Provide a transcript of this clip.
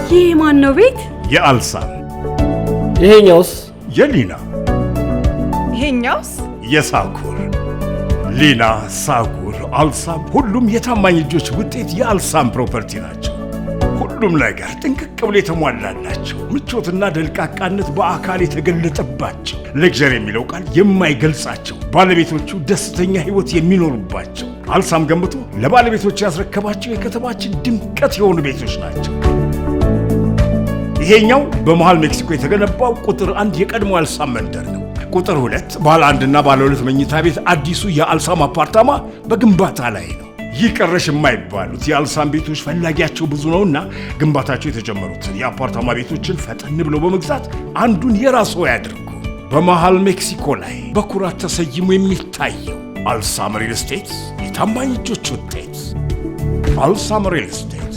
ይሄ ማን ነው ቤት? የአልሳም። ይሄኛውስ? የሊና። ይሄኛውስ? የሳኩር። ሊና፣ ሳኩር፣ አልሳም ሁሉም የታማኝ ልጆች ውጤት የአልሳም ፕሮፐርቲ ናቸው። ሁሉም ነገር ጥንቅቅ ብሎ የተሟላላቸው፣ ምቾትና ደልቃቃነት በአካል የተገለጠባቸው፣ ሌክዠሪ የሚለው ቃል የማይገልጻቸው፣ ባለቤቶቹ ደስተኛ ህይወት የሚኖሩባቸው አልሳም ገንብቶ ለባለቤቶቹ ያስረከባቸው የከተማችን ድምቀት የሆኑ ቤቶች ናቸው። ይሄኛው በመሃል ሜክሲኮ የተገነባው ቁጥር 1 የቀድሞ አልሳም መንደር ነው። ቁጥር 2 ባለ 1 እና ባለ 2 መኝታ ቤት አዲሱ የአልሳም አፓርታማ በግንባታ ላይ ነው። ይህ ቀረሽ የማይባሉት የአልሳም ቤቶች ፈላጊያቸው ብዙ ነውና ግንባታቸው የተጀመሩትን የአፓርታማ ቤቶችን ፈጠን ብለው በመግዛት አንዱን የራስዎ ያድርጉ። በመሃል ሜክሲኮ ላይ በኩራት ተሰይሞ የሚታየው አልሳም ሪል ስቴት የታማኝ እጆች ውጤት። አልሳም ሪል ስቴት